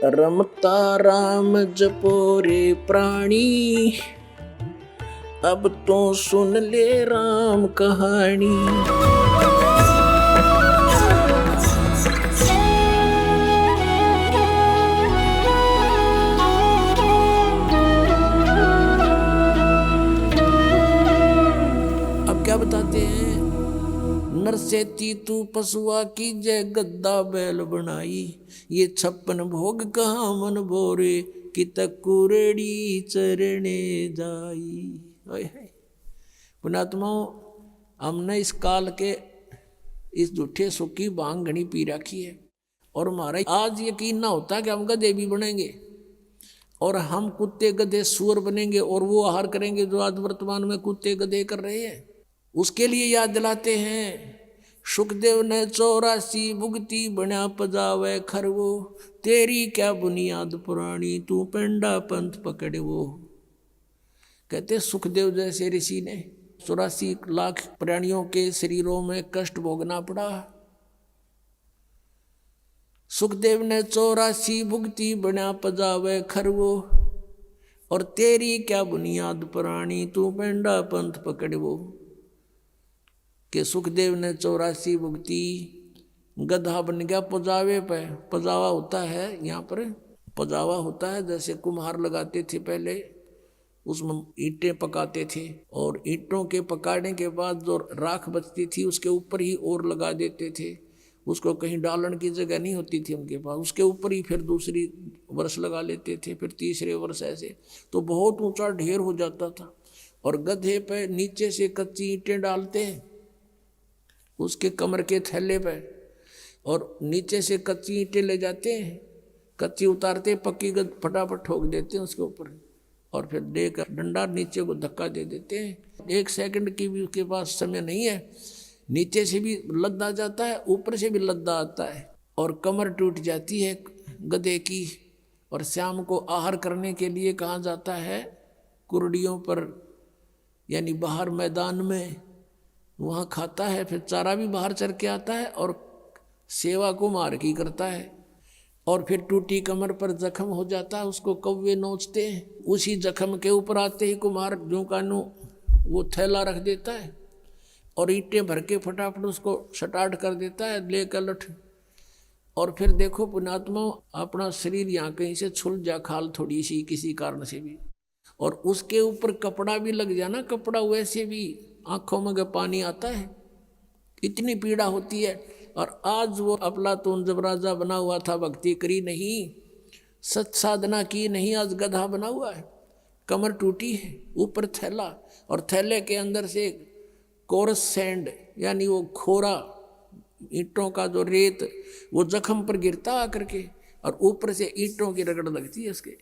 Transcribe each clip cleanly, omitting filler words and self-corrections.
रमता राम जपो रे प्राणी, अब तो सुन ले राम कहानी। अब क्या बताते हैं, नरसेती तू पशुआ की जय गद्दा बैल बनाई, ये 56 भोग कहाँ मन भोरे, कि तक कुरेड़ी चरणे जाई। पुणात्माओं, हमने इस काल के इस झूठे सुख की भांग घनी पी रखी है, और हमारा आज यकीन ना होता कि हम गधे भी बनेंगे और हम कुत्ते गधे सुअर बनेंगे और वो आहार करेंगे जो आज वर्तमान में कुत्ते गधे कर रहे हैं। उसके लिए याद दिलाते हैं, सुखदेव ने 84 भुगती बना पजावे खरवो, तेरी क्या बुनियाद पुरानी, तू पेंडा पंथ पकड़े वो। कहते सुखदेव जैसे ऋषि ने 84 लाख प्राणियों के शरीरों में कष्ट भोगना पड़ा। सुखदेव ने 84 भुगती बना पजावे खरवो, और तेरी क्या बुनियाद पुरानी, तू पेंडा पंथ पकड़े वो। कि सुखदेव ने 84 भुगती, गधा बन गया पजावे पे। पजावा होता है, यहाँ पर पजावा होता है जैसे कुम्हार लगाते थे पहले, उसमें ईंटें पकाते थे, और ईंटों के पकाने के बाद जो राख बचती थी उसके ऊपर ही और लगा देते थे। उसको कहीं डालन की जगह नहीं होती थी उनके पास, उसके ऊपर ही फिर दूसरी वर्ष लगा लेते थे, फिर तीसरे वर्ष ऐसे, तो बहुत ऊंचा ढेर हो जाता था। और गधे पे नीचे से कच्ची ईंटें डालते हैं उसके कमर के थैले पे, और नीचे से कच्ची ईंटें ले जाते हैं, कच्ची उतारते, पक्की फटाफट ठोक देते हैं उसके ऊपर, और फिर देकर डंडा नीचे को धक्का दे देते हैं। 1 सेकंड की भी उसके पास समय नहीं है, नीचे से भी लद्दा जाता है, ऊपर से भी लद्दा आता है, और कमर टूट जाती है गधे की। और शाम को आहार करने के लिए कहाँ जाता है, कुर्डियों पर, यानी बाहर मैदान में, वहाँ खाता है, फिर चारा भी बाहर चर के आता है, और सेवा को मार की करता है। और फिर टूटी कमर पर जख्म हो जाता है, उसको कौवे नोचते हैं, उसी जख्म के ऊपर आते ही कुम्हार जूं कानू वो थैला रख देता है, और ईंटें भर के फटाफट उसको सटाट कर देता है, लेकर लठ। और फिर देखो पुणात्मा, अपना शरीर यहाँ कहीं से छुल जा, खाल थोड़ी सी किसी कारण से भी, और उसके ऊपर कपड़ा भी लग जाना, कपड़ा वैसे भी आंखों में पानी आता है, इतनी पीड़ा होती है। और आज वो अफलातून जब राजा बना हुआ था, भक्ति करी नहीं, सत साधना की नहीं, आज गधा बना हुआ है, कमर टूटी है, ऊपर थैला, और थैले के अंदर से कोरस सैंड, यानी वो खोरा ईंटों का जो रेत, वो जख्म पर गिरता आकर के, और ऊपर से ईंटों की रगड़ लगती है उसके,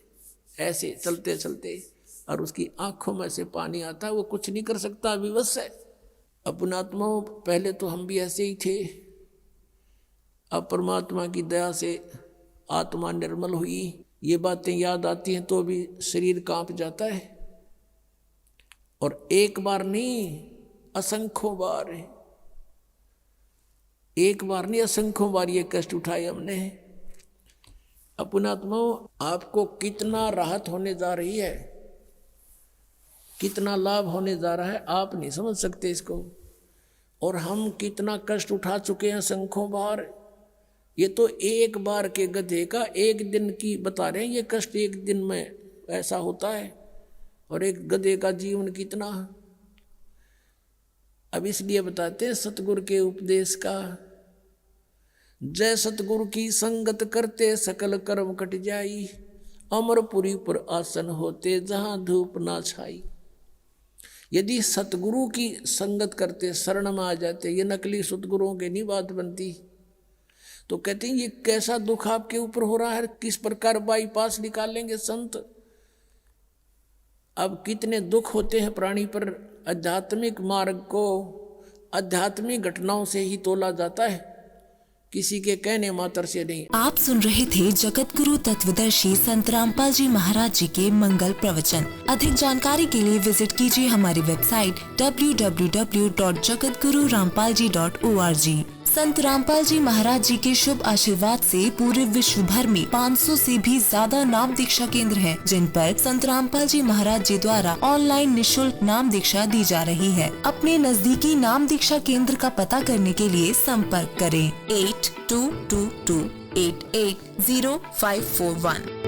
ऐसे चलते चलते, और उसकी आंखों में से पानी आता है, वो कुछ नहीं कर सकता, विवश है। अपनात्माओं, पहले तो हम भी ऐसे ही थे, अब परमात्मा की दया से आत्मा निर्मल हुई, ये बातें याद आती हैं तो भी शरीर कांप जाता है। और एक बार नहीं, असंख्यों बार, एक बार नहीं असंख्यों बार ये कष्ट उठाए हमने। अपनात्माओं, आपको कितना राहत होने जा रही है, कितना लाभ होने जा रहा है, आप नहीं समझ सकते इसको। और हम कितना कष्ट उठा चुके हैं असंख्यों बार। ये तो एक बार के गधे का एक दिन की बता रहे हैं, ये कष्ट एक दिन में ऐसा होता है, और एक गधे का जीवन कितना। अब इसलिए बताते हैं सतगुरु के उपदेश का, जय सतगुरु की संगत करते सकल कर्म कट जाई, अमरपुरी पर आसन होते जहां धूप ना छाई। यदि सतगुरु की संगत करते, शरण में आ जाते, ये नकली सतगुरुओं की नहीं बात बनती, तो कहते हैं ये कैसा दुख आपके ऊपर हो रहा है, किस प्रकार बाईपास निकालेंगे संत। अब कितने दुख होते हैं प्राणी पर। आध्यात्मिक मार्ग को आध्यात्मिक घटनाओं से ही तोला जाता है, किसी के कहने मात्र से नहीं। आप सुन रहे थे जगत गुरु तत्वदर्शी संत रामपाल जी महाराज जी के मंगल प्रवचन। अधिक जानकारी के लिए विजिट कीजिए हमारी वेबसाइट www.jagatgururampalji.org। संत रामपाल जी महाराज जी के शुभ आशीर्वाद से पूरे विश्व भर में 500 से भी ज्यादा नाम दीक्षा केंद्र हैं, जिन पर संत रामपाल जी महाराज जी द्वारा ऑनलाइन निशुल्क नाम दीक्षा दी जा रही है। अपने नजदीकी नाम दीक्षा केंद्र का पता करने के लिए संपर्क करें 8222880541।